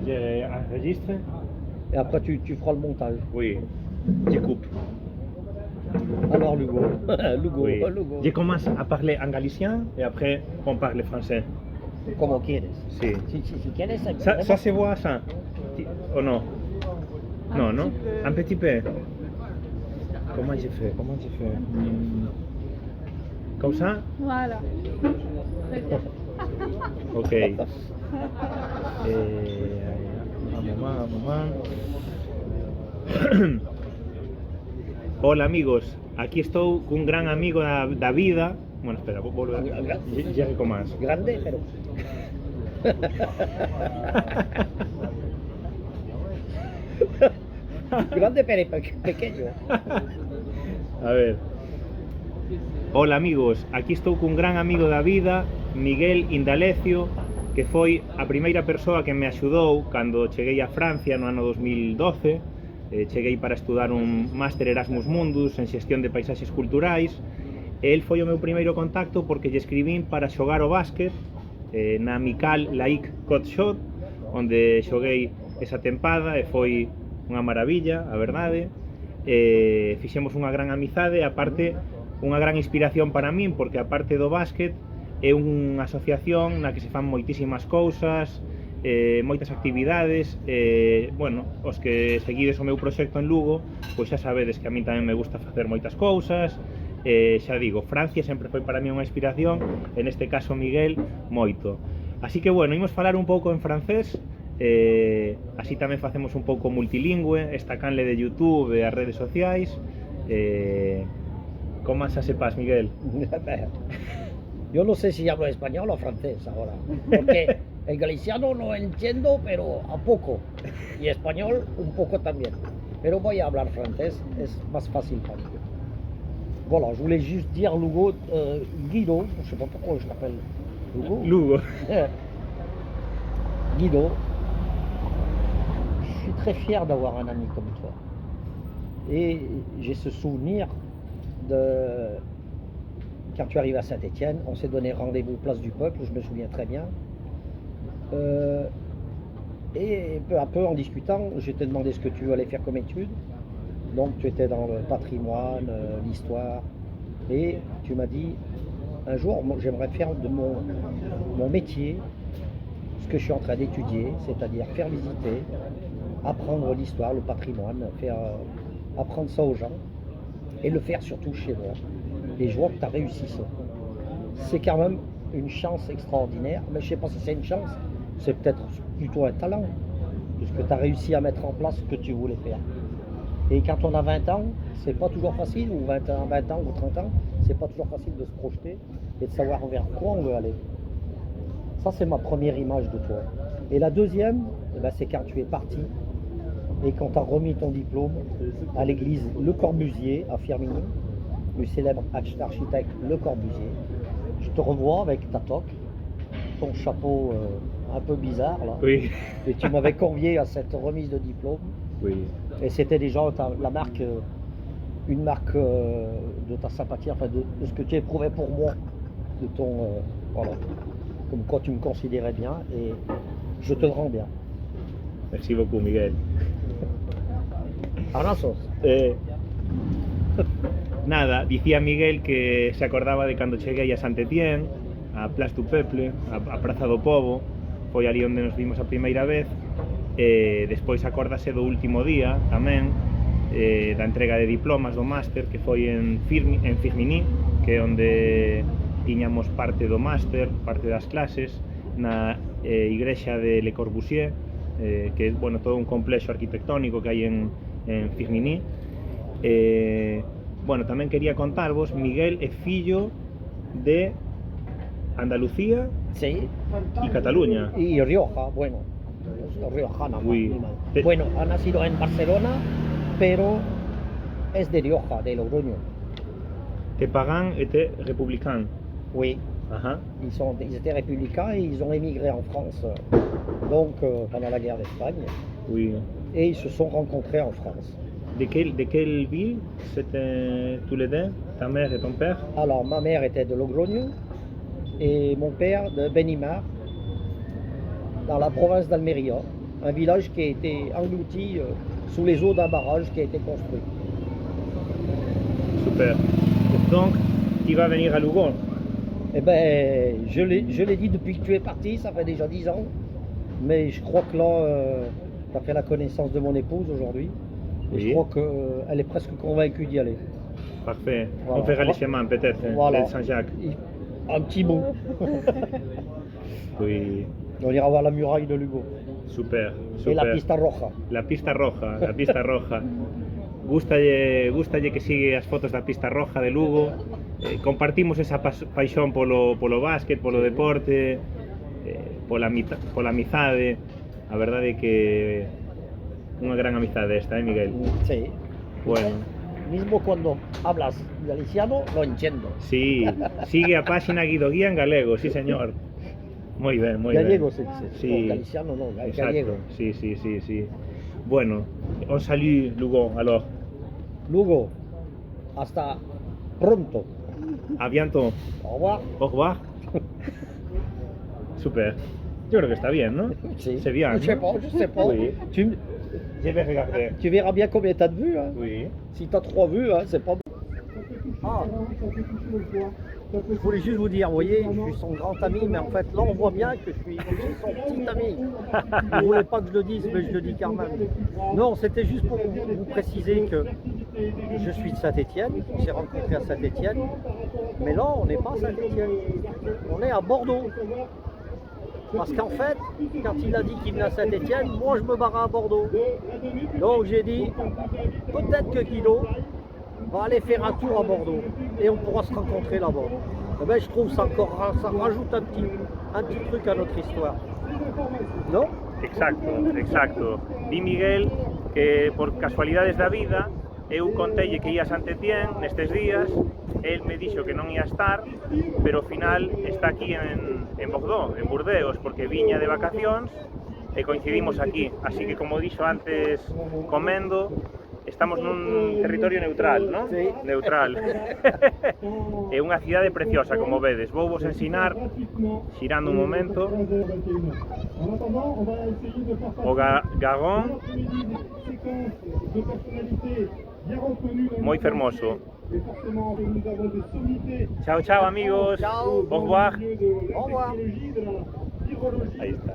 J'enregistre. Et après, tu feras le montage. Oui. Je coupe. Alors, Lugo. Lugo, Oui. Lugo. Je commence à parler en galicien et après on parle français. Como quieres. Sí. Si quieres. Ça se voit ça? Ou non? Non, non? Un petit peu. Comment j'ai fait? Comme ça? Voilà. Très bien. Ok. Un moment. Hola amigos, aquí estoy con un gran amigo da vida. Bueno, espera, volver. Ya recomienzo. Grande, pero. Grande, pero pequeño. A ver. Hola amigos, aquí estou cun gran amigo da vida, Miguel Indalecio, que foi a primeira persoa que me axudou cando cheguei a Francia no ano 2012. Cheguei para estudar un máster Erasmus Mundus en xestión de paisaxes culturais. El foi o meu primeiro contacto porque lle escribín para xogar o básquet na Amical Laïc Cotxot, onde xoguei esa tempada e foi unha maravilla, a verdade. Fixemos unha gran amizade, aparte unha gran inspiración para min, porque aparte do básquet é unha asociación na que se fan moitísimas cousas, moitas actividades. Bueno, os que seguides o meu proxecto en Lugo, pois xa sabedes que a min tamén me gusta facer moitas cousas. Xa digo, Francia sempre foi para mí unha inspiración, en este caso Miguel, moito. Así que bueno, imos falar un pouco en francés, así tamén facemos un pouco multilingüe, esta canle de YouTube e as redes sociais. ¿Cómo ça se passe, Miguel? Yo no sé si hablo español o francés ahora, porque el galiciano lo entiendo, pero a poco, y español un poco también. Pero voy a hablar francés, es más fácil para mí. Voilà, je voulais juste dire Lugo, Guido, je ne sais pas pourquoi je l'appelle Lugo. Lugo. Guido, je suis très fier d'avoir un ami comme toi. Et j'ai ce souvenir de quand tu arrives à Saint-Étienne, on s'est donné rendez-vous place du Peuple, je me souviens très bien. Et peu à peu, en discutant, je t'ai demandé ce que tu allais faire comme étude. Donc tu étais dans le patrimoine, l'histoire, et tu m'as dit, un jour, j'aimerais faire de mon métier ce que je suis en train d'étudier, c'est-à-dire faire visiter, apprendre l'histoire, le patrimoine, apprendre ça aux gens, et le faire surtout chez moi. Et je vois que tu as réussi ça. C'est quand même une chance extraordinaire, mais je ne sais pas si c'est une chance, c'est peut-être plutôt un talent, puisque tu as réussi à mettre en place ce que tu voulais faire. Et quand on a 20 ans, c'est pas toujours facile, ou 20 ans ou 30 ans, c'est pas toujours facile de se projeter et de savoir vers quoi on veut aller. Ça, c'est ma première image de toi. Et la deuxième, c'est quand tu es parti et quand tu as remis ton diplôme à l'église Le Corbusier à Firminy, le célèbre architecte Le Corbusier. Je te revois avec ta toque, ton chapeau un peu bizarre là. Oui. Et tu m'avais convié à cette remise de diplôme. Oui. Et c'était déjà la marque, une marque de ta sympathie, enfin de ce que tu éprouvais pour moi, de ton, voilà, comme quoi tu me considérais bien, et je te le rends bien. Merci beaucoup, Miguel. Abrazos. Nada, dicía Miguel que se acordaba de cando cheguei a Saint-Étienne, a Place du Peuple, a Praza do Pobo, foi ali onde nos vimos a primeira vez. Despois acórdase do último día tamén, da entrega de diplomas do máster, que foi en Firminy, que é onde tiñamos parte do máster, parte das clases, na igrexa de Le Corbusier, que é, bueno, todo un complexo arquitectónico que hai en Firminy. Bueno, tamén quería contarvos, Miguel é fillo de Andalucía, Sí. y Cataluña. Y Rioja, bueno, riojana. Oui. Bueno, ha nacido en Barcelona, pero es de Rioja, de Logroño. Tes parents étaient républicains. Oui. Ajá. Ils étaient républicains et ils ont émigré en France, donc pendant la guerre d'Espagne, Oui. et ils se sont rencontrés en France. De quelle ville c'était tous les deux, ta mère et ton père? Alors, ma mère était de Logroño et mon père de Benimar, dans la province d'Almeria. un village qui a été englouti sous les eaux d'un barrage qui a été construit. Super. Donc, tu vas venir à Lugo. Eh ben, je l'ai dit depuis que tu es parti, ça fait déjà 10 ans. Mais je crois que là, tu as fait la connaissance de mon épouse aujourd'hui. Et Oui. je crois qu'elle est presque convaincue d'y aller. Parfait. Voilà. On fera les chemins peut-être, Voilà. de Saint-Jacques. Un petit bout. Oui, On ira voir la muraille de Lugo. super, Et super. la pista roja. La pista roja, la pista roja. Gustalle que sigue as fotos da pista roja de Lugo. Compartimos esa paixón polo básquet, polo deporte, pola amizade. A verdade é que unha gran amizade esta, Miguel? Sí. Bueno, Mismo cuando hablas galiciano, lo entiendo. sí, sigue a páxina Guido Guía en galego, sí señor. Moi ben, moi ben. Gallego se dice. Sí. No, galiciano no, Exacto, gallego. sí, sí, sí, sí. Bueno, on salue Lugo, alors. Lugo, hasta pronto. A bientôt. Au revoir. Au revoir. Super. Yo creo que está bien, ¿no? Sí. C'est bien. Je sais ¿no? pas, je sais pas. Oui. Tu, Je vais regarder. tu verras bien combien t'as de vues. Hein. Oui. Si t'as 3 vues, hein, c'est pas bon. Ah. Je voulais juste vous dire, vous voyez, je suis son grand ami, mais en fait là on voit bien que je suis son petit ami. Vous ne voulez pas que je le dise, mais je le dis quand même. Non, c'était juste pour vous préciser que je suis de Saint-Étienne, on s'est rencontrés à Saint-Étienne, mais là on n'est pas à Saint-Étienne, on est à Bordeaux. Parce qu'en fait, quand il a dit qu'il venait à Saint-Étienne, moi je me barrais à Bordeaux. Donc j'ai dit, peut-être que Guido va aller faire un tour à Bordeaux et on pourra se rencontrer là-bas. Eh ben, je trouve ça rajoute un petit truc à notre histoire. Non? Exacto, exacto. Di Miguel que por casualidades da vida eu contelle que ia a Saint-Étienne nestes días, el me dixo que non ia estar, pero ao final está aquí en Bordeaux, en Burdeos, porque viña de vacacións e coincidimos aquí. Así que, como dixo antes comendo, estamos nun territorio neutral, ¿no? Sí. Neutral. É unha cidade preciosa, como vedes. Vou vos ensinar, xirando un momento, o Gagón, moi fermoso. Chao, chao, amigos. Chao. Au revoir. Au revoir. Ahí está.